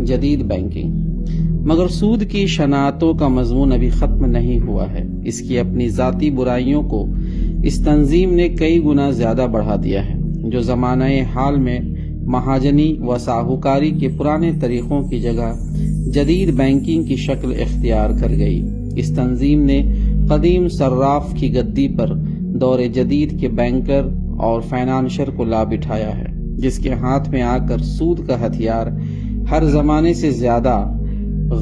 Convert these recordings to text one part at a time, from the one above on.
جدید بینکنگ۔ مگر سود کی شناعتوں کا مضمون ابھی ختم نہیں ہوا ہے۔ اس کی اپنی ذاتی برائیوں کو اس تنظیم نے کئی گنا زیادہ بڑھا دیا ہے، جو زمانہ حال میں مہاجنی و ساہوکاری کے پرانے طریقوں کی جگہ جدید بینکنگ کی شکل اختیار کر گئی۔ اس تنظیم نے قدیم صراف کی گدی پر دور جدید کے بینکر اور فائنانشر کو لا بٹھایا ہے، جس کے ہاتھ میں آ کر سود کا ہتھیار ہر زمانے سے زیادہ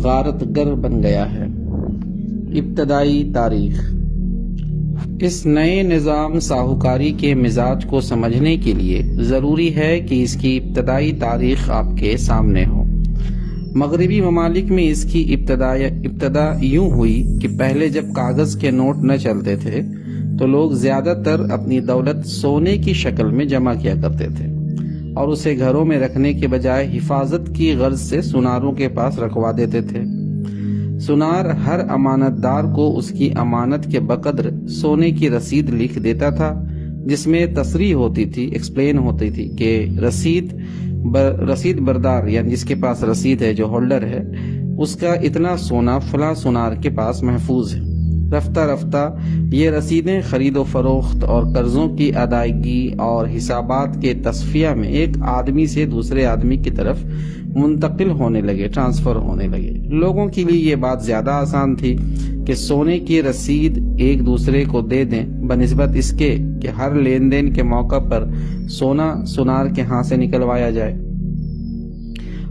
غارت گر بن گیا ہے۔ ابتدائی تاریخ۔ اس نئے نظام ساہوکاری کے مزاج کو سمجھنے کے لیے ضروری ہے کہ اس کی ابتدائی تاریخ آپ کے سامنے ہو۔ مغربی ممالک میں اس کی ابتدا یوں ہوئی کہ پہلے جب کاغذ کے نوٹ نہ چلتے تھے تو لوگ زیادہ تر اپنی دولت سونے کی شکل میں جمع کیا کرتے تھے اور اسے گھروں میں رکھنے کے بجائے حفاظت کی غرض سے سناروں کے پاس رکھوا دیتے تھے۔ سنار ہر امانت دار کو اس کی امانت کے بقدر سونے کی رسید لکھ دیتا تھا، جس میں تصریح ہوتی تھی، ایکسپلین ہوتی تھی کہ رسید بردار یعنی جس کے پاس رسید ہے، جو ہولڈر ہے، اس کا اتنا سونا فلاں سنار کے پاس محفوظ ہے۔ رفتہ رفتہ یہ رسیدیں خرید و فروخت اور قرضوں کی ادائیگی اور حسابات کے تصفیہ میں ایک آدمی سے دوسرے آدمی کی طرف منتقل ہونے لگے، ٹرانسفر ہونے لگے۔ لوگوں کے لیے یہ بات زیادہ آسان تھی کہ سونے کی رسید ایک دوسرے کو دے دیں بنسبت اس کے کہ ہر لین دین کے موقع پر سونا سنار کے ہاتھ سے نکلوایا جائے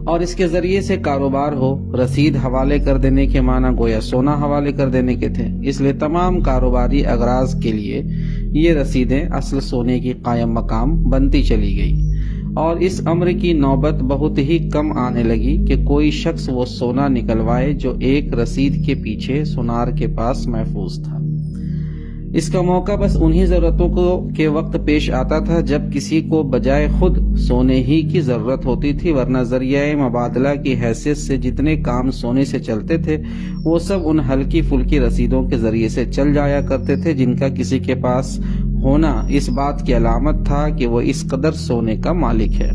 اور اس کے ذریعے سے کاروبار ہو۔ رسید حوالے کر دینے کے معنی گویا سونا حوالے کر دینے کے تھے، اس لیے تمام کاروباری اغراض کے لیے یہ رسیدیں اصل سونے کی قائم مقام بنتی چلی گئی، اور اس امر کی نوبت بہت ہی کم آنے لگی کہ کوئی شخص وہ سونا نکلوائے جو ایک رسید کے پیچھے سنار کے پاس محفوظ تھا۔ اس کا موقع بس انہی ضرورتوں کے وقت پیش آتا تھا جب کسی کو بجائے خود سونے ہی کی ضرورت ہوتی تھی، ورنہ ذریعہ مبادلہ کی حیثیت سے جتنے کام سونے سے چلتے تھے وہ سب ان ہلکی پھلکی رسیدوں کے ذریعے سے چل جایا کرتے تھے، جن کا کسی کے پاس ہونا اس بات کی علامت تھا کہ وہ اس قدر سونے کا مالک ہے۔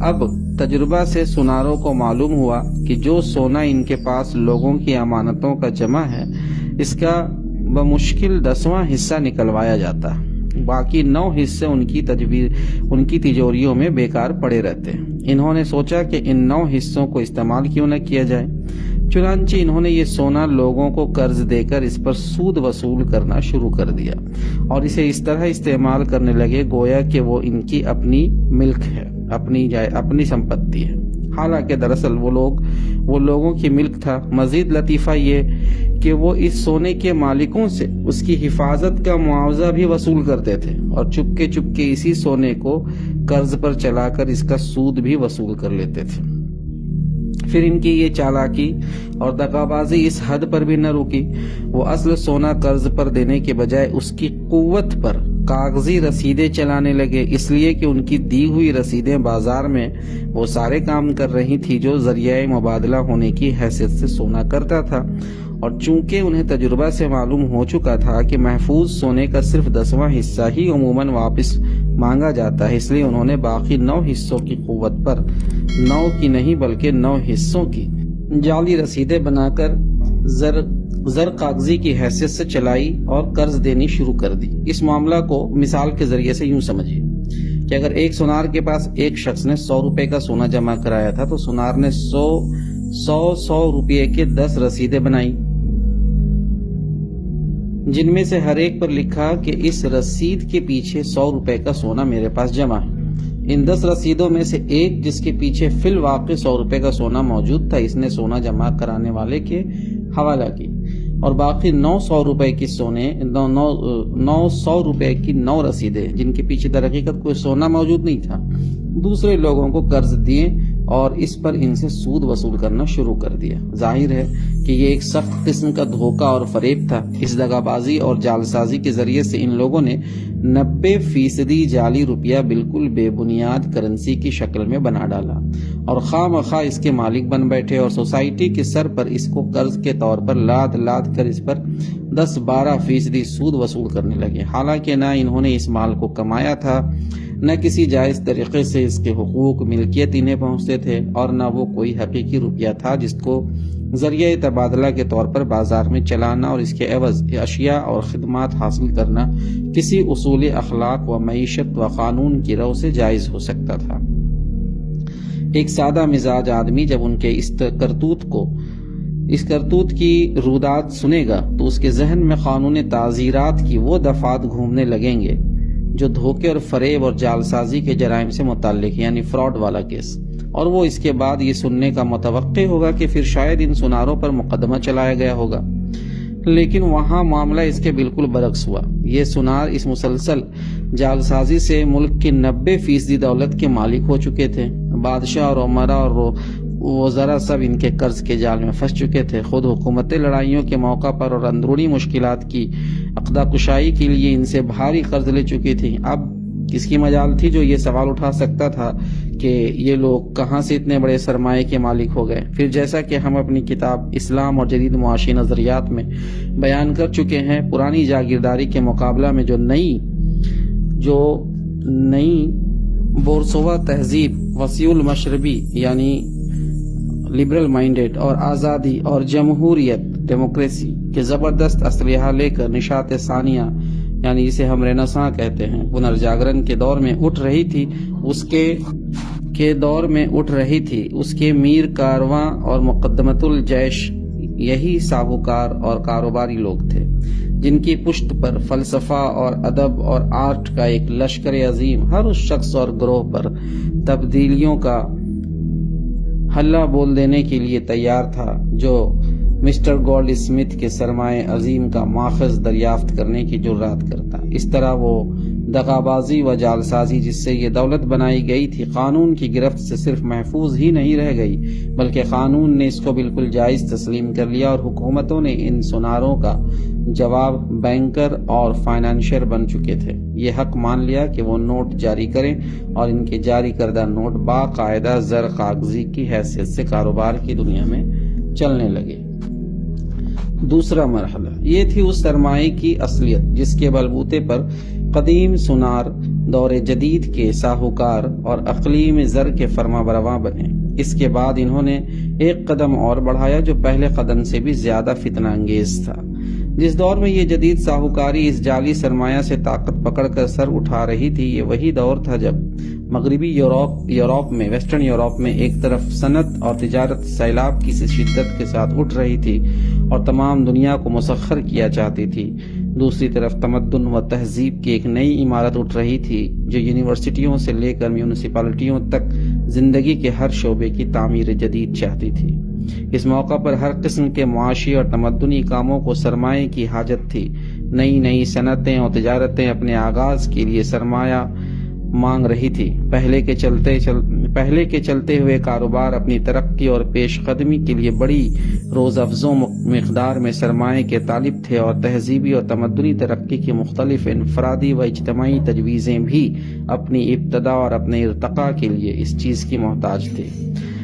اب تجربہ سے سناروں کو معلوم ہوا کہ جو سونا ان کے پاس لوگوں کی امانتوں کا جمع ہے، اس کا بمشکل 10واں حصہ نکلوایا جاتا، باقی 9 حصے ان کی تجوریوں میں بیکار پڑے رہتے۔ انہوں نے سوچا کہ ان 9 حصوں کو استعمال کیوں نہ کیا جائے، چنانچہ انہوں نے یہ سونا لوگوں کو قرض دے کر اس پر سود وصول کرنا شروع کر دیا اور اسے اس طرح استعمال کرنے لگے گویا کہ وہ ان کی اپنی ملک ہے، اپنی سمپتی ہے، حالانکہ دراصل وہ لوگوں کی ملک تھا۔ مزید لطیفہ یہ کہ وہ اس سونے کے مالکوں سے اس کی حفاظت کا معاوضہ بھی وصول کرتے تھے اور چپکے اسی سونے کو قرض پر چلا کر اس کا سود بھی وصول کر لیتے تھے۔ پھر ان کی یہ چالاکی اور دغابازی اس حد پر بھی نہ رکی، وہ اصل سونا قرض پر دینے کے بجائے اس کی قوت پر کاغذی رسیدیں چلانے لگے، اس لیے کہ ان کی دی ہوئی رسیدیں بازار میں وہ سارے کام کر رہی تھی جو ذریعہ مبادلہ ہونے کی حیثیت سے سونا کرتا تھا، اور چونکہ انہیں تجربہ سے معلوم ہو چکا تھا کہ محفوظ سونے کا صرف 10واں حصہ ہی عموماً واپس مانگا جاتا ہے، اس لیے انہوں نے باقی 9 حصوں کی قوت پر 9 کی نہیں بلکہ 9 حصوں کی جعلی رسیدیں بنا کر زر کاغذی کی حیثیت سے چلائی اور قرض دینی شروع کر دی۔ اس معاملہ کو مثال کے ذریعے سے یوں سمجھیے کہ اگر ایک سنار کے پاس ایک شخص نے 100 روپے کا سونا جمع کرایا تھا تو سنار نے 100 روپے کے 10 رسیدیں بنائی، جن میں سے ہر ایک پر لکھا کہ اس رسید کے پیچھے 100 روپے کا سونا میرے پاس جمع ہے۔ ان 10 رسیدوں میں سے ایک جس کے پیچھے فی الواقع 100 روپے کا سونا موجود تھا، اس نے سونا جمع کرانے والے کے حوالہ کی، اور باقی 900 روپے کی 900 روپے کی 9 رسیدیں جن کے پیچھے در حقیقت کوئی سونا موجود نہیں تھا، دوسرے لوگوں کو قرض دیے اور اس پر ان سے سود وصول کرنا شروع کر دیا۔ ظاہر ہے کہ یہ ایک سخت قسم کا دھوکہ اور فریب تھا۔ اس دغابازی اور جعلسازی کے ذریعے سے ان لوگوں نے 90% جعلی روپیہ بالکل بے بنیاد کرنسی کی شکل میں بنا ڈالا اور خواہ مخواہ اس کے مالک بن بیٹھے، اور سوسائٹی کے سر پر اس کو قرض کے طور پر لاد کر اس پر 10-12% سود وصول کرنے لگے، حالانکہ نہ انہوں نے اس مال کو کمایا تھا، نہ کسی جائز طریقے سے اس کے حقوق ملکیت انہیں پہنچتے تھے، اور نہ وہ کوئی حقیقی روپیہ تھا جس کو ذریعہ تبادلہ کے طور پر بازار میں چلانا اور اس کے عوض اشیاء اور خدمات حاصل کرنا کسی اصول اخلاق و معیشت و قانون کی رو سے جائز ہو سکتا تھا۔ ایک سادہ مزاج آدمی جب ان کے اس کرتوت کی رودات سنے گا تو اس کے ذہن میں قانون تعزیرات کی وہ دفعات گھومنے لگیں گے جو دھوکے اور فریب اور جعلسازی کے جرائم سے متعلق، یعنی فراڈ والا کیس، اور وہ اس کے بعد یہ سننے کا متوقع ہوگا کہ پھر شاید ان سناروں پر مقدمہ چلایا گیا ہوگا۔ لیکن وہاں معاملہ اس کے بالکل برعکس ہوا۔ یہ سنار اس مسلسل جعلسازی سے ملک کی 90% دولت کے مالک ہو چکے تھے۔ بادشاہ اور عمرا اور وزراء سب ان کے قرض کے جال میں پھنس چکے تھے۔ خود حکومتیں لڑائیوں کے موقع پر اور اندرونی مشکلات کی عقدہ کشائی کے لیے ان سے بھاری قرض لے چکی تھی۔ اب کس کی مجال تھی جو یہ سوال اٹھا سکتا تھا کہ یہ لوگ کہاں سے اتنے بڑے سرمایے کے مالک ہو گئے؟ پھر جیسا کہ ہم اپنی کتاب اسلام اور جدید معاشی نظریات میں بیان کر چکے ہیں، پرانی جاگیرداری کے مقابلہ میں جو نئی بورسوا تہذیب وسیع المشربی یعنی لبرل مائنڈڈ اور آزادی اور جمہوریت ڈیموکریسی کے زبردست اسلحہ لے کر نشاط ثانیہ یعنی جسے ہم رینیساں کہتے ہیں پنرجاگرن کے دور میں اٹھ رہی تھی، اس کے میر کارواں اور مقدمت الجیش یہی ساہوکار اور کاروباری لوگ تھے جن کی پشت پر فلسفہ اور ادب اور آرٹ کا ایک لشکر عظیم ہر اس شخص اور گروہ پر تبدیلیوں کا ہلہ بول دینے کے لیے تیار تھا جو مسٹر گولڈ اسمتھ کے سرمایہ عظیم کا ماخذ دریافت کرنے کی جرات کرتا۔ اس طرح وہ دغابازی و جعلسازی جس سے یہ دولت بنائی گئی تھی قانون کی گرفت سے صرف محفوظ ہی نہیں رہ گئی بلکہ قانون نے اس کو بالکل جائز تسلیم کر لیا، اور حکومتوں نے ان سناروں کا جواب بینکر اور فائنانشر بن چکے تھے یہ حق مان لیا کہ وہ نوٹ جاری کریں، اور ان کے جاری کردہ نوٹ باقاعدہ زر کاغذی کی حیثیت سے کاروبار کی دنیا میں چلنے لگے۔ دوسرا مرحلہ یہ تھی اس سرمایہ کی اصلیت جس کے بلبوتے پر قدیم سنار دور جدید کے ساہوکار اور اقلیم زر کے فرما برواں بنے۔ اس کے بعد انہوں نے ایک قدم اور بڑھایا جو پہلے قدم سے بھی زیادہ فتنہ انگیز تھا۔ جس دور میں یہ جدید ساہوکاری اس جعلی سرمایہ سے طاقت پکڑ کر سر اٹھا رہی تھی، یہ وہی دور تھا جب مغربی یورپ میں ویسٹرن یورپ میں ایک طرف صنعت اور تجارت سیلاب کی شدت کے ساتھ اٹھ رہی تھی اور تمام دنیا کو مسخر کیا چاہتی تھی، دوسری طرف تمدن و تہذیب کی ایک نئی عمارت اٹھ رہی تھی جو یونیورسٹیوں سے لے کر میونسپلٹیوں تک زندگی کے ہر شعبے کی تعمیر جدید چاہتی تھی۔ اس موقع پر ہر قسم کے معاشی اور تمدنی کاموں کو سرمایہ کی حاجت تھی۔ نئی صنعتیں اور تجارتیں اپنے آغاز کے لیے سرمایہ مانگ رہی تھی۔ پہلے کے چلتے ہوئے کاروبار اپنی ترقی اور پیش قدمی کے لیے بڑی روز افزوں مقدار میں سرمایہ کے طالب تھے، اور تہذیبی اور تمدنی ترقی کی مختلف انفرادی و اجتماعی تجویزیں بھی اپنی ابتدا اور اپنے ارتقاء کے لیے اس چیز کی محتاج تھے۔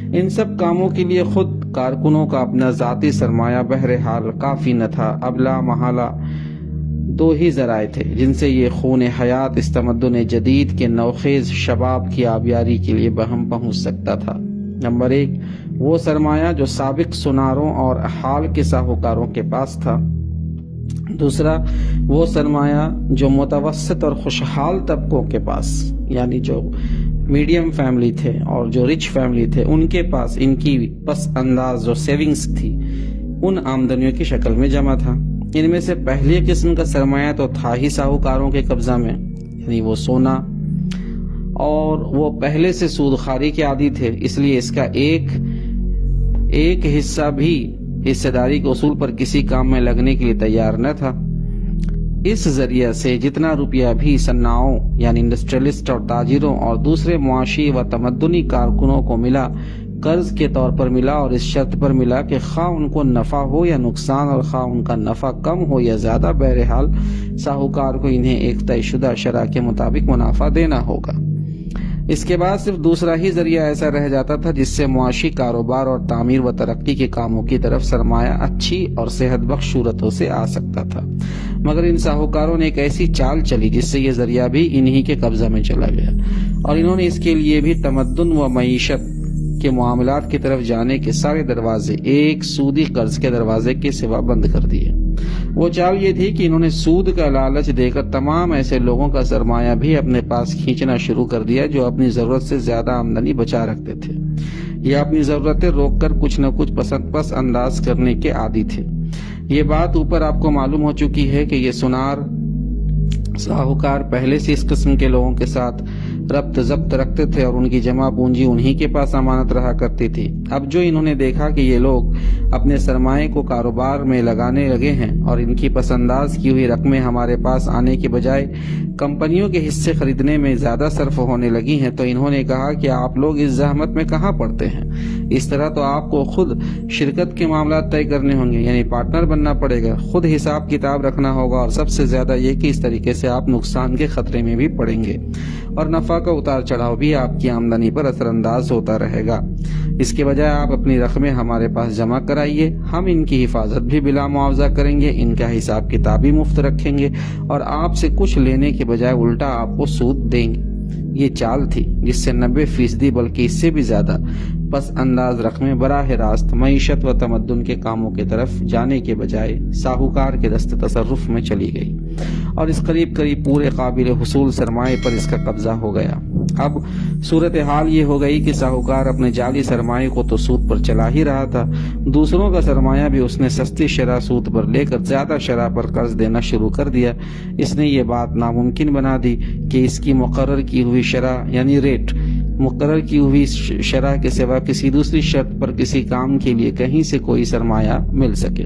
ان سب کاموں کے لیے خود کارکنوں کا اپنا ذاتی سرمایہ بہرحال کافی نہ تھا۔ اب لا محالہ دو ہی ذرائع تھے جن سے یہ خون حیات اس تمدن جدید کے نوخیز شباب کی آبیاری کے لیے بہم پہنچ سکتا تھا۔ نمبر 1 وہ سرمایہ جو سابق سناروں اور حال کے ساہوکاروں کے پاس تھا، دوسرا وہ سرمایہ جو متوسط اور خوشحال طبقوں کے پاس یعنی جو میڈیم فیملی تھے اور جو رچ فیملی تھے ان کے پاس ان کی پس انداز جو سیونگز تھی ان آمدنیوں کی شکل میں جمع تھا۔ ان میں سے پہلی قسم کا سرمایہ تو تھا ہی ساہوکاروں کے قبضہ میں، یعنی وہ سونا، اور وہ پہلے سے سود خواری کے عادی تھے، اس لیے اس کا ایک حصہ بھی حصہ داری کے اصول پر کسی کام میں لگنے کے لیے تیار نہ تھا۔ اس ذریعے سے جتنا روپیہ بھی صناعوں یعنی انڈسٹریلسٹ اور تاجروں اور دوسرے معاشی و تمدنی کارکنوں کو ملا، قرض کے طور پر ملا، اور اس شرط پر ملا کہ خواہ ان کو نفع ہو یا نقصان، اور خواہ ان کا نفع کم ہو یا زیادہ، بہرحال ساہوکار کو انہیں ایک طے شدہ شرح کے مطابق منافع دینا ہوگا۔ اس کے بعد صرف دوسرا ہی ذریعہ ایسا رہ جاتا تھا جس سے معاشی کاروبار اور تعمیر و ترقی کے کاموں کی طرف سرمایہ اچھی اور صحت بخش صورتوں سے آ سکتا تھا، مگر ان ساہوکاروں نے ایک ایسی چال چلی جس سے یہ ذریعہ بھی انہی کے قبضہ میں چلا گیا، اور انہوں نے اس کے لیے بھی تمدن و معیشت کے معاملات کی طرف جانے کے سارے دروازے ایک سودی قرض کے دروازے کے سوا بند کر دیے۔ وہ چال یہ تھی کہ انہوں نے سود کا لالچ دے کر تمام ایسے لوگوں کا سرمایہ بھی اپنے پاس کھینچنا شروع کر دیا جو اپنی ضرورت سے زیادہ آمدنی بچا رکھتے تھے یا اپنی ضرورتیں روک کر کچھ نہ کچھ پس انداز کرنے کے عادی تھے۔ یہ بات اوپر آپ کو معلوم ہو چکی ہے کہ یہ سنار ساہوکار پہلے سے اس قسم کے لوگوں کے ساتھ ربط ضبط رکھتے تھے اور ان کی جمع پونجی انہی کے پاس امانت رہا کرتی تھی۔ اب جو انہوں نے دیکھا کہ یہ لوگ اپنے سرمایہ کو کاروبار میں لگانے لگے ہیں اور ان کی پس انداز کی ہوئی رقمیں ہمارے پاس آنے کے بجائے کمپنیوں کے حصے خریدنے میں زیادہ صرف ہونے لگی ہیں، تو انہوں نے کہا کہ آپ لوگ اس زحمت میں کہاں پڑتے ہیں؟ اس طرح تو آپ کو خود شرکت کے معاملات طے کرنے ہوں گے، یعنی پارٹنر بننا پڑے گا، خود حساب کتاب رکھنا ہوگا، اور سب سے زیادہ یہ کہ اس طریقے سے آپ نقصان کے خطرے میں بھی پڑیں گے اور نفع کا اتار چڑھاؤ بھی آپ کی آمدنی پر اثر انداز ہوتا رہے گا۔ اس کے بجائے آپ اپنی رقمیں ہمارے پاس جمع کرائیے، ہم ان کی حفاظت بھی بلا معاوضہ کریں گے، ان کا حساب کتاب بھی مفت رکھیں گے اور آپ سے کچھ لینے کے بجائے الٹا آپ کو سود دیں گے۔ یہ چال تھی جس سے 90% بلکہ اس سے بھی زیادہ پس انداز رقمیں براہ راست معیشت و تمدن کے کاموں کی طرف جانے کے بجائے ساہوکار کے دست تصرف میں چلی گئی اور اس قریب پورے قابل حصول سرمایہ پر اس کا قبضہ ہو گیا۔ اب صورتحال یہ ہو گئی کہ ساہوکار اپنے جعلی سرمایہ کو تو سود پر چلا ہی رہا تھا، دوسروں کا سرمایہ بھی اس نے سستی شرح سود پر لے کر زیادہ شرح پر قرض دینا شروع کر دیا۔ اس نے یہ بات ناممکن بنا دی کہ اس کی مقرر کی ہوئی شرح یعنی ریٹ مقرر کی ہوئی شرح کے سوا کسی دوسری شرط پر کسی کام کے لیے کہیں سے کوئی سرمایہ مل سکے۔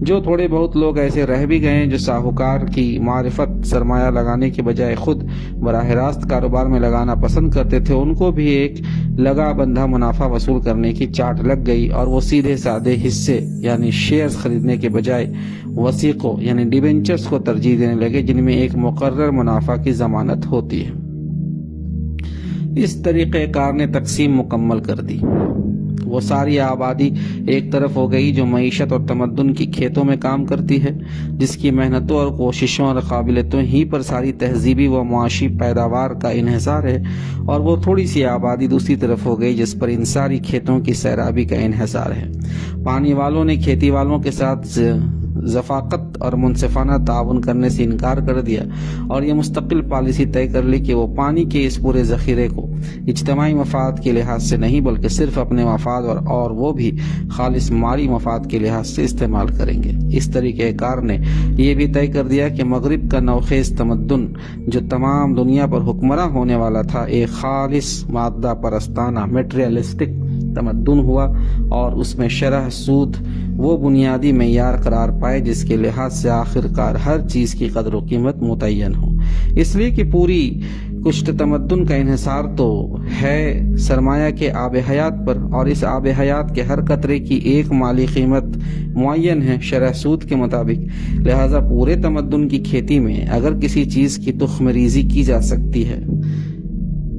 جو تھوڑے بہت لوگ ایسے رہ بھی گئے جو ساہوکار کی معرفت سرمایہ لگانے کے بجائے خود براہ راست کاروبار میں لگانا پسند کرتے تھے، ان کو بھی ایک لگا بندھا منافع وصول کرنے کی چاٹ لگ گئی اور وہ سیدھے سادے حصے یعنی شیئرز خریدنے کے بجائے وثیقوں یعنی ڈیبینچرز کو ترجیح دینے لگے جن میں ایک مقرر منافع کی ضمانت ہوتی ہے۔ اس طریقہ کار نے تقسیم مکمل کر دی۔ وہ ساری آبادی ایک طرف ہو گئی جو معیشت اور تمدن کی کھیتوں میں کام کرتی ہے، جس کی محنتوں اور کوششوں اور قابلیتوں ہی پر ساری تہذیبی و معاشی پیداوار کا انحصار ہے، اور وہ تھوڑی سی آبادی دوسری طرف ہو گئی جس پر ان ساری کھیتوں کی سیرابی کا انحصار ہے۔ پانی والوں نے کھیتی والوں کے ساتھ زفاقت اور منصفانہ تعاون کرنے سے انکار کر دیا اور یہ مستقل پالیسی طے کر لی کہ وہ پانی کے اس پورے ذخیرے کو اجتماعی مفاد کے لحاظ سے نہیں بلکہ صرف اپنے مفاد اور وہ بھی خالص مالی مفاد کے لحاظ سے استعمال کریں گے۔ اس طریقہ کار نے یہ بھی طے کر دیا کہ مغرب کا نوخیز تمدن جو تمام دنیا پر حکمراں ہونے والا تھا ایک خالص مادہ پرستانہ میٹریلسٹک تمدن ہوا اور اس میں شرح سود وہ بنیادی معیار قرار پائے جس کے لحاظ سے آخر کار ہر چیز کی قدر و قیمت متعین ہو، اس لیے کہ پوری کشت تمدن کا انحصار تو ہے سرمایہ کے آب حیات پر، اور اس آب حیات کے ہر قطرے کی ایک مالی قیمت معین ہے شرح سود کے مطابق۔ لہذا پورے تمدن کی کھیتی میں اگر کسی چیز کی تخم ریزی کی جا سکتی ہے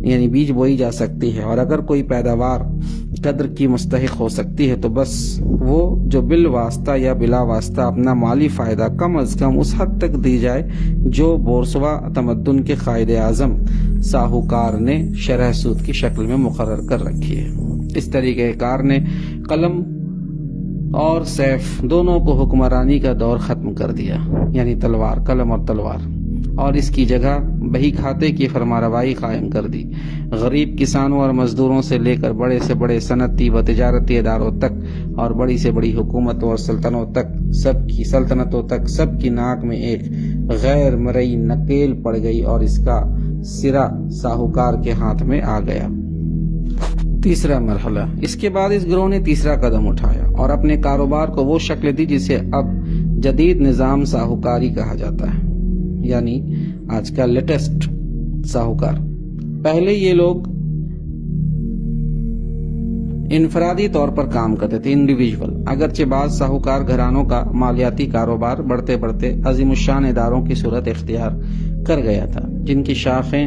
یعنی بیج بوئی جا سکتی ہے اور اگر کوئی پیداوار قدر کی مستحق ہو سکتی ہے تو بس وہ جو بالواسطہ یا بلا واسطہ اپنا مالی فائدہ کم از کم اس حد تک دی جائے جو بورسوا تمدن کے قائد اعظم ساہوکار نے شرح سود کی شکل میں مقرر کر رکھی ہے۔ اس طریقہ کار نے قلم اور سیف دونوں کو حکمرانی کا دور ختم کر دیا، یعنی تلوار، قلم اور تلوار، اور اس کی جگہ بہی کھاتے کی فرمانروائی قائم کر دی۔ غریب کسانوں اور مزدوروں سے لے کر بڑے سے بڑے صنعتی و تجارتی اداروں تک اور بڑی سے بڑی حکومتوں اور سلطنتوں تک سب کی ناک میں ایک غیر مرئی نکیل پڑ گئی اور اس کا سرا ساہوکار کے ہاتھ میں آ گیا۔ تیسرا مرحلہ۔ اس کے بعد اس گروہ نے تیسرا قدم اٹھایا اور اپنے کاروبار کو وہ شکل دی جسے اب جدید نظام ساہوکاری کہا جاتا ہے، یعنی آج کا لیٹسٹ ساہوکار۔ پہلے یہ لوگ انفرادی طور پر کام کرتے تھے، انڈیویجول، اگرچہ بعض ساہوکار گھرانوں کا مالیاتی کاروبار بڑھتے بڑھتے عظیم الشان اداروں کی صورت اختیار کر گیا تھا جن کی شاخیں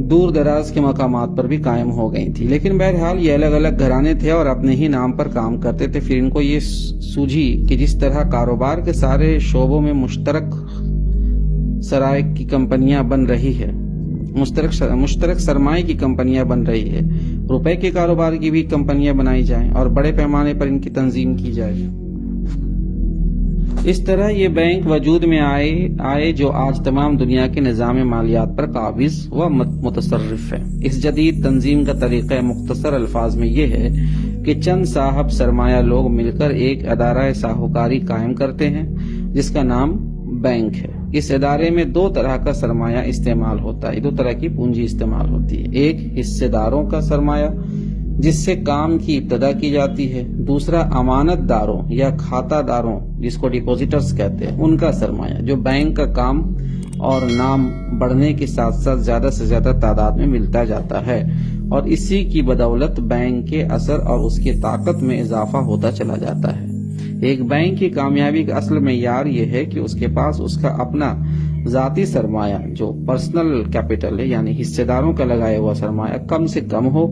دور دراز کے مقامات پر بھی قائم ہو گئی تھی. لیکن بہرحال یہ الگ الگ گھرانے تھے اور اپنے ہی نام پر کام کرتے تھے. پھر ان کو یہ سوجھی کہ جس طرح کاروبار کے سارے شعبوں میں مشترک سرائے کی کمپنیاں بن رہی ہے، مشترک سرمایہ کی کمپنیاں بن رہی ہے، روپے کے کاروبار کی بھی کمپنیاں بنائی جائیں اور بڑے پیمانے پر ان کی تنظیم کی جائے. اس طرح یہ بینک وجود میں آئے جو آج تمام دنیا کے نظام مالیات پر قابض و متصرف ہے. اس جدید تنظیم کا طریقہ مختصر الفاظ میں یہ ہے کہ چند صاحب سرمایہ لوگ مل کر ایک ادارہ ساہوکاری قائم کرتے ہیں جس کا نام بینک ہے. اس ادارے میں دو طرح کا سرمایہ استعمال ہوتا ہے، دو طرح کی پونجی استعمال ہوتی ہے. ایک حصے داروں کا سرمایہ جس سے کام کی ابتدا کی جاتی ہے، دوسرا امانت داروں یا کھاتہ داروں جس کو ڈپوزیٹرز کہتے ہیں ان کا سرمایہ، جو بینک کا کام اور نام بڑھنے کے ساتھ ساتھ زیادہ سے زیادہ تعداد میں ملتا جاتا ہے اور اسی کی بدولت بینک کے اثر اور اس کی طاقت میں اضافہ ہوتا چلا جاتا ہے. ایک بینک کی کامیابی کا اصل معیار یہ ہے کہ اس کے پاس اس کا اپنا ذاتی سرمایہ جو پرسنل کیپٹل ہے، یعنی حصے داروں کا لگایا ہوا سرمایہ کم سے کم ہو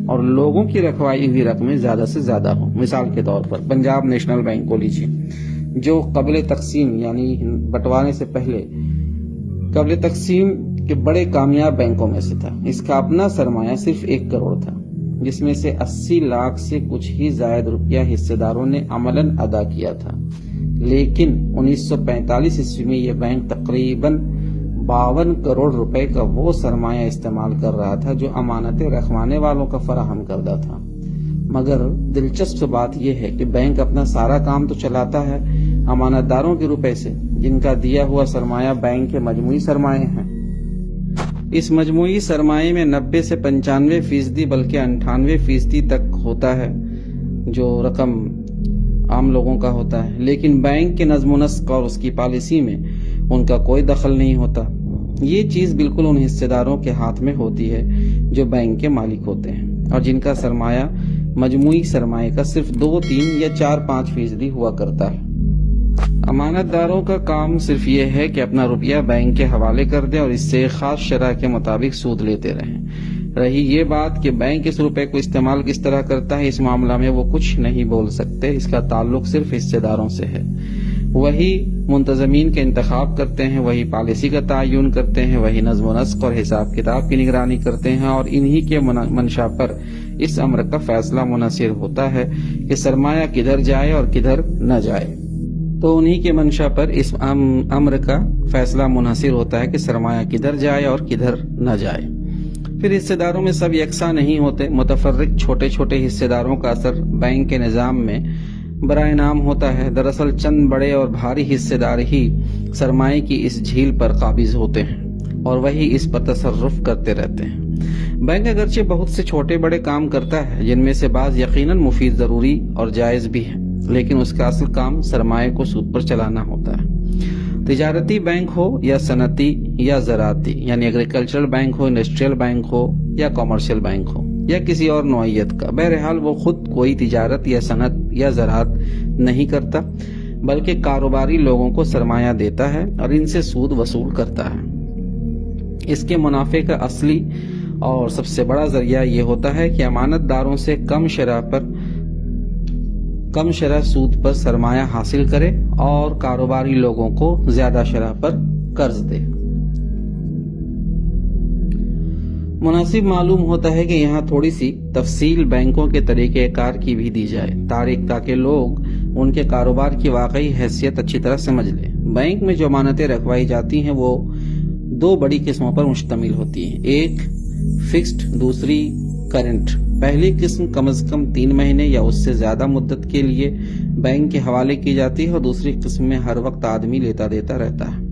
اور لوگوں کی رکھوائی ہوئی رقمیں زیادہ سے زیادہ ہوں. مثال کے طور پر پنجاب نیشنل بینک کو لیجیے جو قبل تقسیم یعنی بٹوانے سے پہلے قبل تقسیم کے بڑے کامیاب بینکوں میں سے تھا. اس کا اپنا سرمایہ صرف 1 کروڑ تھا جس میں سے 80 لاکھ سے کچھ ہی زائد روپیہ حصے داروں نے عملاً ادا کیا تھا. لیکن 1945 عیسوی میں یہ بینک تقریباً 52 کروڑ روپے کا وہ سرمایہ استعمال کر رہا تھا جو امانتیں رکھوانے والوں کا فراہم کردہ تھا. مگر دلچسپ بات یہ ہے کہ بینک اپنا سارا کام تو چلاتا ہے امانت داروں کے روپے سے جن کا دیا ہوا سرمایہ بینک کے مجموعی سرمایہ ہیں. اس مجموعی سرمایہ میں 90 سے 95% بلکہ 98% تک ہوتا ہے جو رقم عام لوگوں کا ہوتا ہے. لیکن بینک کے نظم و نسق اور اس کی پالیسی میں ان کا کوئی دخل نہیں ہوتا. یہ چیز بالکل ان حصے داروں کے ہاتھ میں ہوتی ہے جو بینک کے مالک ہوتے ہیں اور جن کا سرمایہ مجموعی سرمایہ کا صرف 2, 3 یا 4-5% ہوا کرتا ہے. امانت داروں کا کام صرف یہ ہے کہ اپنا روپیہ بینک کے حوالے کر دیں اور اس سے خاص شرح کے مطابق سود لیتے رہیں. رہی یہ بات کہ بینک اس روپے کو استعمال کس طرح کرتا ہے، اس معاملہ میں وہ کچھ نہیں بول سکتے. اس کا تعلق صرف حصے داروں سے ہے. وہی منتظمین کا انتخاب کرتے ہیں، وہی پالیسی کا تعین کرتے ہیں، وہی نظم و نسق اور حساب کتاب کی نگرانی کرتے ہیں اور انہی کے منشا پر اس امر کا فیصلہ منحصر ہوتا ہے کہ سرمایہ کدھر جائے اور کدھر نہ جائے. تو انہی کے منشا پر اس امر کا فیصلہ منحصر ہوتا ہے کہ سرمایہ کدھر جائے اور کدھر نہ جائے. پھر حصے داروں میں سب یکساں نہیں ہوتے. متفرق چھوٹے چھوٹے حصے داروں کا اثر بینک کے نظام میں برائے نام ہوتا ہے. دراصل چند بڑے اور بھاری حصے دار ہی سرمایہ کی اس جھیل پر قابض ہوتے ہیں اور وہی اس پر تصرف کرتے رہتے ہیں. بینک اگرچہ بہت سے چھوٹے بڑے کام کرتا ہے جن میں سے بعض یقیناً مفید، ضروری اور جائز بھی ہیں، لیکن اس کا اصل کام سرمایہ کو سود پر چلانا ہوتا ہے. تجارتی بینک ہو یا صنعتی یا زراعتی، یعنی ایگریکلچرل بینک ہو، انڈسٹریل بینک ہو یا کامرشل بینک ہو یا کسی اور نوعیت کا، بہرحال وہ خود کوئی تجارت یا صنعت یا زراعت نہیں کرتا بلکہ کاروباری لوگوں کو سرمایہ دیتا ہے اور ان سے سود وصول کرتا ہے. اس کے منافع کا اصلی اور سب سے بڑا ذریعہ یہ ہوتا ہے کہ امانت داروں سے کم شرح سود پر سرمایہ حاصل کرے اور کاروباری لوگوں کو زیادہ شرح پر قرض دے. مناسب معلوم ہوتا ہے کہ یہاں تھوڑی سی تفصیل بینکوں کے طریقہ کار کی بھی دی جائے تاکہ لوگ ان کے کاروبار کی واقعی حیثیت اچھی طرح سمجھ لیں. بینک میں جو امانتیں رکھوائی جاتی ہیں وہ 2 بڑی قسموں پر مشتمل ہوتی ہیں. ایک فکسڈ، دوسری کرنٹ. پہلی قسم کم از کم 3 مہینے یا اس سے زیادہ مدت کے لیے بینک کے حوالے کی جاتی ہے اور دوسری قسم میں ہر وقت آدمی لیتا دیتا رہتا ہے.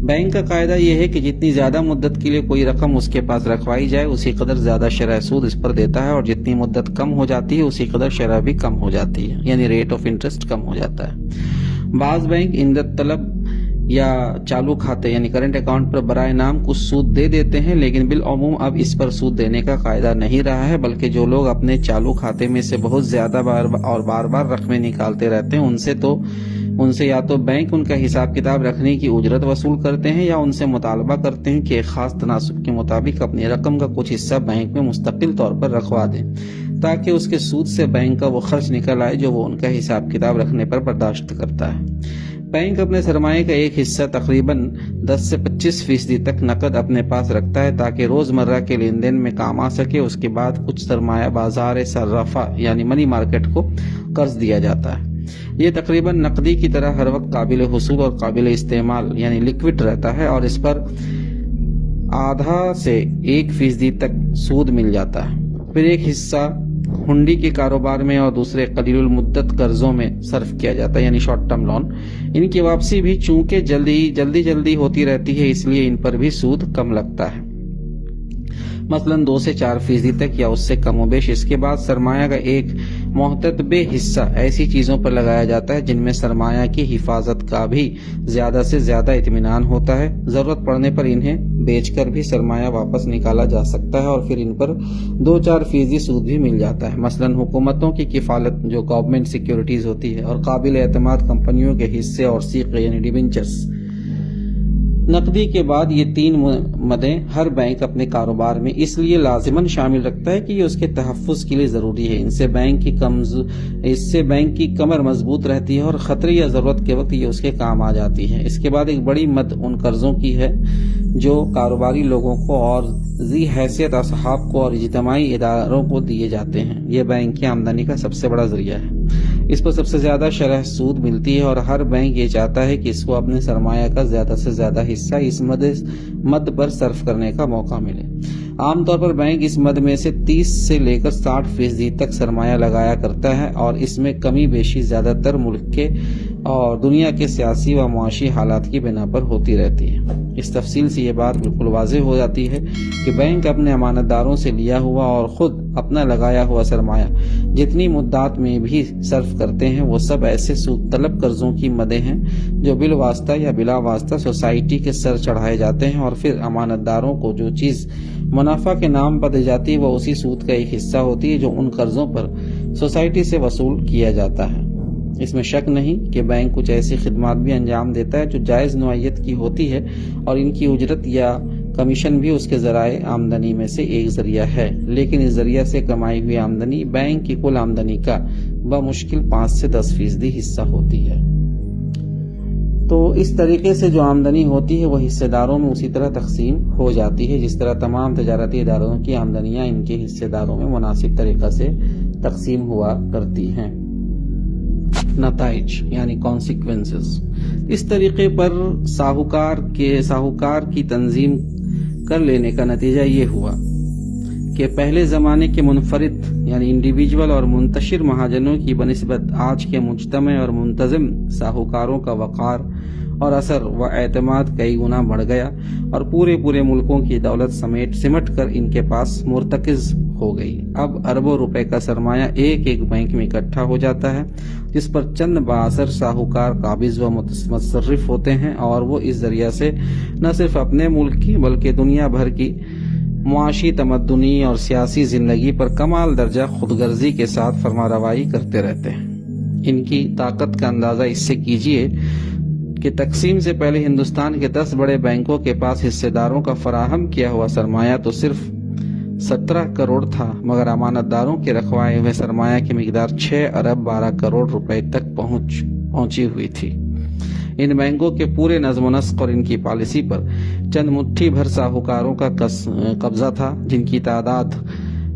بینک کا قاعدہ یہ ہے کہ جتنی زیادہ مدت کے لیے کوئی رقم اس کے پاس رکھوائی جائے اسی قدر زیادہ شرح سود اس پر دیتا ہے اور جتنی مدت کم ہو جاتی ہے اسی قدر شرح بھی کم ہو جاتی ہے، یعنی ریٹ آف انٹرسٹ کم ہو جاتا ہے. بعض بینک امدت طلب یا چالو کھاتے یعنی کرنٹ اکاؤنٹ پر برائے نام کچھ سود دے دیتے ہیں، لیکن بالعموم اب اس پر سود دینے کا قاعدہ نہیں رہا ہے، بلکہ جو لوگ اپنے چالو کھاتے میں سے بہت زیادہ بار بار رقمیں نکالتے رہتے ہیں ان سے تو ان سے یا تو بینک ان کا حساب کتاب رکھنے کی اجرت وصول کرتے ہیں یا ان سے مطالبہ کرتے ہیں کہ ایک خاص تناسب کے مطابق اپنی رقم کا کچھ حصہ بینک میں مستقل طور پر رکھوا دیں تاکہ اس کے سود سے بینک کا وہ خرچ نکل آئے جو وہ ان کا حساب کتاب رکھنے پر برداشت کرتا ہے۔ بینک اپنے سرمایے کا ایک حصہ تقریباً 10 سے 25% تک نقد اپنے پاس رکھتا ہے تاکہ روزمرہ کے لین دین میں کام آ سکے۔ اس کے بعد کچھ سرمایہ بازار صرافہ یعنی منی مارکیٹ کو قرض دیا جاتا ہے۔ یہ تقریباً نقدی کی طرح ہر وقت قابل حصول اور قابل استعمال یعنی لیکوڈ رہتا ہے اور اس پر آدھا سے 1% تک سود مل جاتا ہے۔ پھر ایک حصہ ہنڈی کے کاروبار میں اور دوسرے قلیل المدت قرضوں میں صرف کیا جاتا ہے یعنی شارٹ ٹرم لون۔ ان کی واپسی بھی چونکہ جلدی ہوتی رہتی ہے، اس لیے ان پر بھی سود کم لگتا ہے، مثلاً 2 سے 4% تک یا اس سے کم و بیش۔ اس کے بعد سرمایہ کا ایک محتطب حصہ ایسی چیزوں پر لگایا جاتا ہے جن میں سرمایہ کی حفاظت کا بھی زیادہ سے زیادہ اطمینان ہوتا ہے۔ ضرورت پڑنے پر انہیں بیچ کر بھی سرمایہ واپس نکالا جا سکتا ہے اور پھر ان پر 2-4% سود بھی مل جاتا ہے، مثلاً حکومتوں کی کفالت جو گورنمنٹ سیکیورٹیز ہوتی ہے اور قابل اعتماد کمپنیوں کے حصے اور سیکہ یعنی ڈیبنچرز۔ نقدی کے بعد یہ 3 مدیں ہر بینک اپنے کاروبار میں اس لیے لازماً شامل رکھتا ہے کہ یہ اس کے تحفظ کے لیے ضروری ہے۔ اس سے بینک کی کمر مضبوط رہتی ہے اور خطرے یا ضرورت کے وقت یہ اس کے کام آ جاتی ہے۔ اس کے بعد ایک بڑی مد ان قرضوں کی ہے جو کاروباری لوگوں کو اور ذی حیثیت اصحاب کو اور اجتماعی اداروں کو دیے جاتے ہیں۔ یہ بینک کی آمدنی کا سب سے بڑا ذریعہ ہے۔ اس پر سب سے زیادہ شرح سود ملتی ہے اور ہر بینک یہ چاہتا ہے کہ اس کو اپنے سرمایہ کا زیادہ سے زیادہ حصہ اس مد پر صرف کرنے کا موقع ملے۔ عام طور پر بینک اس مد میں سے 30 سے لے کر 60% تک سرمایہ لگایا کرتا ہے اور اس میں کمی بیشی زیادہ تر ملک کے اور دنیا کے سیاسی و معاشی حالات کی بنا پر ہوتی رہتی ہے۔ اس تفصیل سے یہ بات بالکل واضح ہو جاتی ہے کہ بینک اپنے امانت داروں سے لیا ہوا اور خود اپنا لگایا ہوا سرمایہ جتنی مدت میں بھی صرف کرتے ہیں وہ سب ایسے سود طلب قرضوں کی مدیں ہیں جو بالواسطہ یا بلا واسطہ سوسائٹی کے سر چڑھائے جاتے ہیں اور پھر امانت داروں کو جو چیز منافع کے نام پر دی جاتی ہے وہ اسی سود کا ایک حصہ ہوتی ہے جو ان قرضوں پر سوسائٹی سے وصول کیا جاتا ہے۔ اس میں شک نہیں کہ بینک کچھ ایسی خدمات بھی انجام دیتا ہے جو جائز نوعیت کی ہوتی ہے اور ان کی اجرت یا کمیشن بھی اس کے ذرائع آمدنی میں سے ایک ذریعہ ہے، لیکن اس ذریعہ سے کمائی ہوئی آمدنی بینک کی کل آمدنی کا بمشکل 5 سے 10% حصہ ہوتی ہے۔ تو اس طریقے سے جو آمدنی ہوتی ہے وہ حصہ داروں میں اسی طرح تقسیم ہو جاتی ہے جس طرح تمام تجارتی اداروں کی آمدنیاں ان کے حصہ داروں میں مناسب طریقہ سے تقسیم ہوا کرتی ہیں۔ نتائج یعنی کانسیکوینسز۔ اس طریقے پر ساہوکار کی تنظیم کر لینے کا نتیجہ یہ ہوا کہ پہلے زمانے کے منفرد یعنی انڈیویجول اور منتشر مہاجنوں کی بنسبت آج کے مجتمع اور منتظم ساہوکاروں کا وقار اور اثر و اعتماد کئی گنا بڑھ گیا اور پورے ملکوں کی دولت سمٹ کر ان کے پاس مرتکز ہو گئی۔ اب اربوں روپے کا سرمایہ ایک بینک میں اکٹھا ہو جاتا ہے جس پر چند بااثر ساہوکار قابض و متصرف ہوتے ہیں اور وہ اس ذریعہ سے نہ صرف اپنے ملک کی بلکہ دنیا بھر کی معاشی، تمدنی اور سیاسی زندگی پر کمال درجہ خودغرضی کے ساتھ فرمانروائی کرتے رہتے ہیں۔ ان کی طاقت کا اندازہ اس سے کیجیے کہ تقسیم سے پہلے ہندوستان کے 10 بڑے بینکوں کے پاس حصہ داروں کا فراہم کیا ہوا سرمایہ تو صرف 17 کروڑ تھا، مگر امانت داروں کے رکھوائے ہوئے سرمایہ کی مقدار 6 ارب 12 کروڑ روپے تک پہنچی ہوئی تھی۔ ان بینکوں کے پورے نظم و نسق اور ان کی پالیسی پر چند مٹھی بھر ساہوکاروں کا قبضہ تھا جن کی تعداد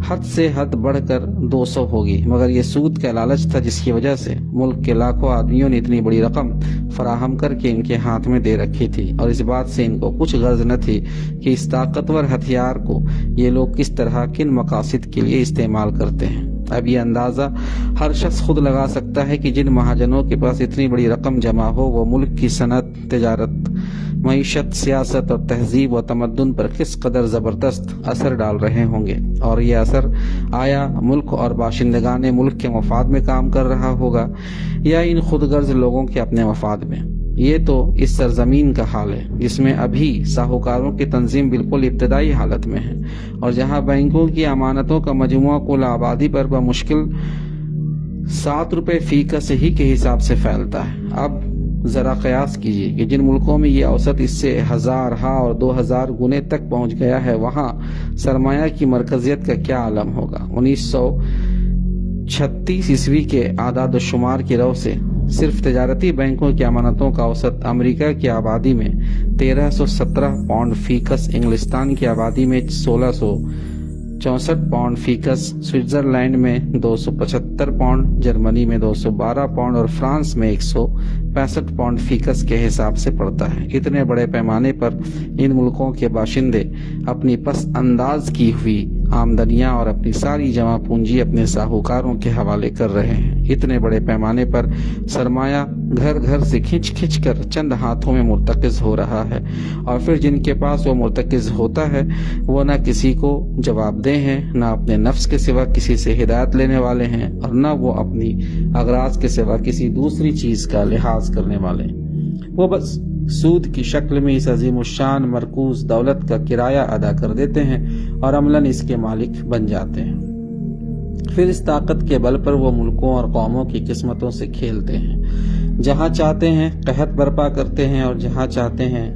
حد سے حد بڑھ کر 200 ہوگی، مگر یہ سود کا لالچ تھا جس کی وجہ سے ملک کے لاکھوں آدمیوں نے اتنی بڑی رقم فراہم کر کے ان کے ہاتھ میں دے رکھی تھی اور اس بات سے ان کو کچھ غرض نہ تھی کہ اس طاقتور ہتھیار کو یہ لوگ کس طرح کن مقاصد کے لیے استعمال کرتے ہیں۔ اب یہ اندازہ ہر شخص خود لگا سکتا ہے کہ جن مہاجنوں کے پاس اتنی بڑی رقم جمع ہو وہ ملک کی صنعت، تجارت، معیشت، سیاست اور تہذیب و تمدن پر کس قدر زبردست اثر ڈال رہے ہوں گے، اور یہ اثر آیا ملک اور باشندگان ملک کے مفاد میں کام کر رہا ہوگا یا ان خود غرض لوگوں کے اپنے مفاد میں۔ یہ تو اس سرزمین کا حال ہے جس میں ابھی ساہوکاروں کی تنظیم بالکل ابتدائی حالت میں ہے اور جہاں بینکوں کی امانتوں کا مجموعہ کل آبادی پر بمشکل 7 روپے فی کا صحیح کے حساب سے پھیلتا ہے۔ اب ذرا قیاس کیجیے کہ جن ملکوں میں یہ اوسط اس سے 1000 اور 2000 گنے تک پہنچ گیا ہے، وہاں سرمایہ کی مرکزیت کا کیا عالم ہوگا۔ 1936 عیسوی کے اعداد و شمار کی رو سے صرف تجارتی بینکوں کی امانتوں کا اوسط امریکہ کی آبادی میں 1317 پاؤنڈ فی کس، انگلستان کی آبادی میں 1664 پاؤنڈ فی کس، سوئٹزرلینڈ میں 275 پاؤنڈ، جرمنی میں 212 پاؤنڈ اور فرانس میں 165 پاؤنڈ فی کس کے حساب سے پڑتا ہے۔ اتنے بڑے پیمانے پر ان ملکوں کے باشندے اپنی پس انداز کی ہوئی آمدنیاں اور اپنی ساری جمع پونجی اپنے ساہوکاروں کے حوالے کر رہے ہیں۔ اتنے بڑے پیمانے پر سرمایہ گھر گھر سے کھنچ کر چند ہاتھوں میں مرتکز ہو رہا ہے، اور پھر جن کے پاس وہ مرتکز ہوتا ہے وہ نہ کسی کو جواب دہ ہیں، نہ اپنے نفس کے سوا کسی سے ہدایت لینے والے ہیں، اور نہ وہ اپنی اغراض کے سوا کسی دوسری چیز کا لحاظ کرنے والے ہیں۔ وہ بس سود کی شکل میں اس عظیم الشان مرکوز دولت کا کرایہ ادا کر دیتے ہیں اور عملاً اس کے مالک بن جاتے ہیں۔ پھر اس طاقت کے بل پر وہ ملکوں اور قوموں کی قسمتوں سے کھیلتے ہیں، جہاں چاہتے ہیں قحط برپا کرتے ہیں اور جہاں چاہتے ہیں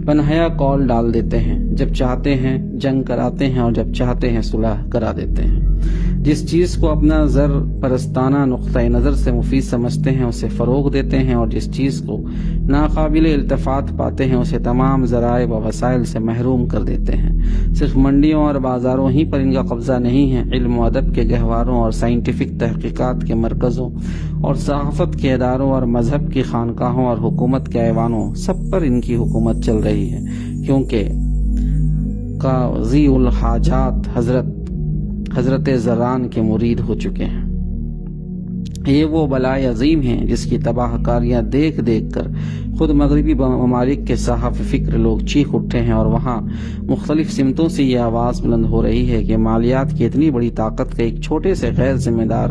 پنہیا کال ڈال دیتے ہیں، جب چاہتے ہیں جنگ کراتے ہیں اور جب چاہتے ہیں صلح کرا دیتے ہیں۔ جس چیز کو اپنا زر پرستانہ نقطۂ نظر سے مفید سمجھتے ہیں اسے فروغ دیتے ہیں، اور جس چیز کو ناقابل التفات پاتے ہیں اسے تمام ذرائع و وسائل سے محروم کر دیتے ہیں۔ صرف منڈیوں اور بازاروں ہی پر ان کا قبضہ نہیں ہے، علم و ادب کے گہواروں اور سائنٹیفک تحقیقات کے مرکزوں اور صحافت کے اداروں اور مذہب کی خانقاہوں اور حکومت کے ایوانوں سب پر ان کی حکومت چل رہی ہے، کیونکہ قاضی الحاجات حضرت زران کے مرید ہو چکے ہیں۔ یہ وہ بلائے عظیم ہیں جس کی تباہ کاریاں دیکھ کر خود مغربی ممالک کے صاحب فکر لوگ چیخ اٹھے ہیں، اور وہاں مختلف سمتوں سے یہ آواز بلند ہو رہی ہے کہ مالیات کی اتنی بڑی طاقت کا ایک چھوٹے سے غیر ذمہ دار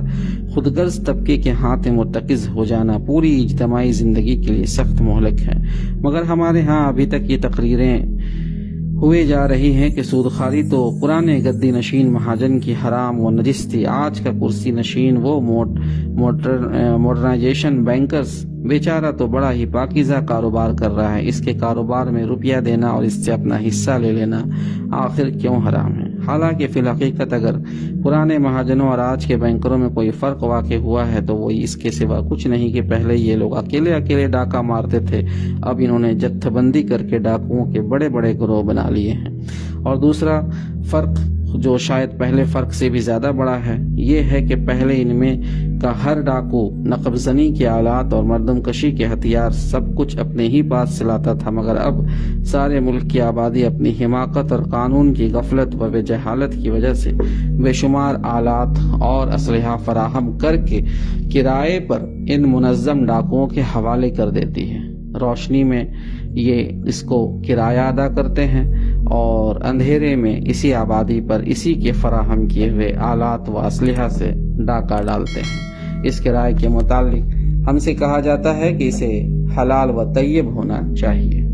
خود غرض طبقے کے ہاتھ میں مرتکز ہو جانا پوری اجتماعی زندگی کے لیے سخت مہلک ہے۔ مگر ہمارے ہاں ابھی تک یہ تقریریں ہوئے جا رہی ہیں کہ سودخواری تو پرانے گدی نشین مہاجن کی حرام و نجس تھی، آج کا کرسی نشین وہ ماڈرنائزیشن بینکرز بیچارہ تو بڑا ہی پاکیزہ کاروبار کر رہا ہے، اس کے کاروبار میں روپیہ دینا اور اس سے اپنا حصہ لے لینا آخر کیوں حرام ہے؟ حالانکہ فی الحقیقت اگر پرانے مہاجنوں اور آج کے بینکروں میں کوئی فرق واقع ہوا ہے تو وہ اس کے سوا کچھ نہیں کہ پہلے یہ لوگ اکیلے ڈاکہ مارتے تھے، اب انہوں نے جتھ بندی کر کے ڈاکوؤں کے بڑے گروہ بنا لیے ہیں۔ اور دوسرا فرق جو شاید پہلے فرق سے بھی زیادہ بڑا ہے یہ ہے کہ پہلے ان میں کا ہر ڈاکو نقب زنی کے آلات اور مردم کشی کے ہتھیار سب کچھ اپنے ہی پاس سے لاتا تھا، مگر اب سارے ملک کی آبادی اپنی حماقت اور قانون کی غفلت و بے جہالت کی وجہ سے بے شمار آلات اور اسلحہ فراہم کر کے کرائے پر ان منظم ڈاکوؤں کے حوالے کر دیتی ہے۔ روشنی میں یہ اس کو کرایہ ادا کرتے ہیں اور اندھیرے میں اسی آبادی پر اسی کے فراہم کیے ہوئے آلات و اسلحہ سے ڈاکہ ڈالتے ہیں۔ اس کرائے کے متعلق ہم سے کہا جاتا ہے کہ اسے حلال و طیب ہونا چاہیے۔